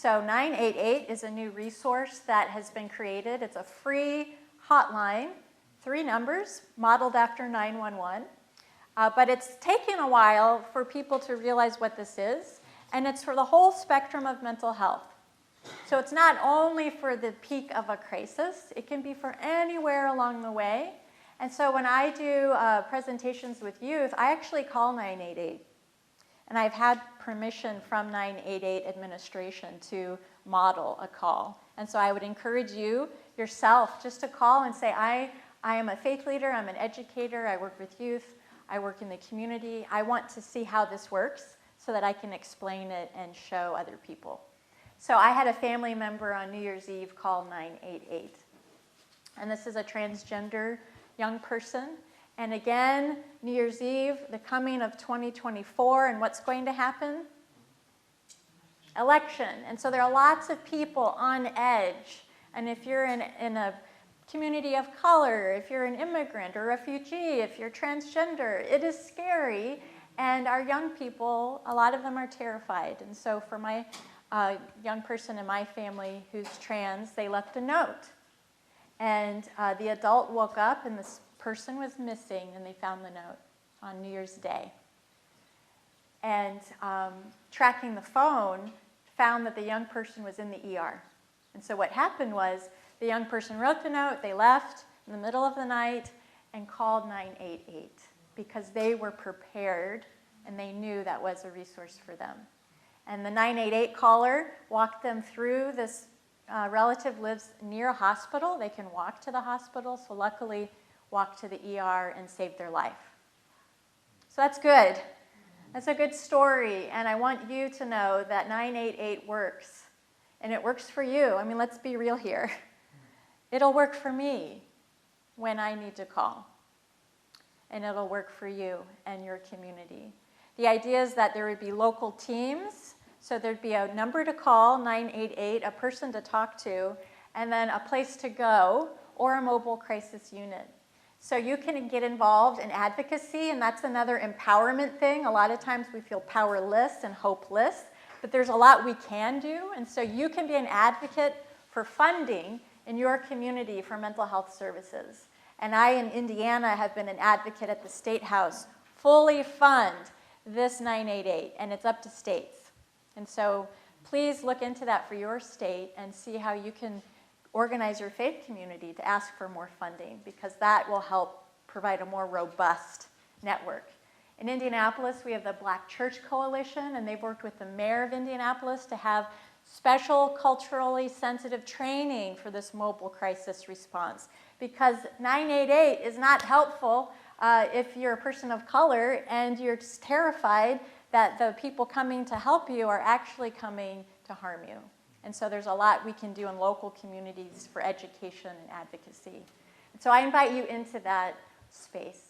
So 988 is a new resource that has been created. It's a free hotline, 3 numbers, modeled after 911. But it's taken a while for people to realize what this is, and it's for the whole spectrum of mental health. So it's not only for the peak of a crisis, it can be for anywhere along the way. And so when I do presentations with youth, I actually call 988. And I've had permission from 988 administration to model a call. And so I would encourage you yourself just to call and say, I am a faith leader, I'm an educator, I work with youth, I work in the community. I want to see how this works so that I can explain it and show other people. So I had a family member on New Year's Eve call 988. And this is a transgender young person. And again, New Year's Eve, the coming of 2024, and what's going to happen? Election. And so there are lots of people on edge. And if you're in a community of color, if you're an immigrant or refugee, if you're transgender, it is scary. And our young people, a lot of them are terrified. And so for my young person in my family who's trans, they left a note. And the adult woke up and this person was missing, and they found the note on New Year's Day. And tracking the phone found that the young person was in the ER. And so what happened was the young person wrote the note, they left in the middle of the night and called 988 because they were prepared and they knew that was a resource for them. And the 988 caller walked them through this relative lives near a hospital. They can walk to the hospital, so luckily walked to the ER and saved their life. So that's good. That's a good story, and I want you to know that 988 works, and it works for you. I mean, let's be real here. It'll work for me when I need to call, and it'll work for you and your community. The idea is that there would be local teams, so there'd be a number to call, 988, a person to talk to, and then a place to go, or a mobile crisis unit. So you can get involved in advocacy, and that's another empowerment thing. A lot of times we feel powerless and hopeless, but there's a lot we can do, and so you can be an advocate for funding in your community for mental health services. And I, in Indiana, have been an advocate at the State House, fully fund this 988, and it's up to states. And so please look into that for your state and see how you can organize your faith community to ask for more funding, because that will help provide a more robust network. In Indianapolis, we have the Black Church Coalition, and they've worked with the mayor of Indianapolis to have special culturally sensitive training for this mobile crisis response, because 988 is not helpful if you're a person of color and you're just terrified that the people coming to help you are actually coming to harm you. And so there's a lot we can do in local communities for education and advocacy. And so I invite you into that space.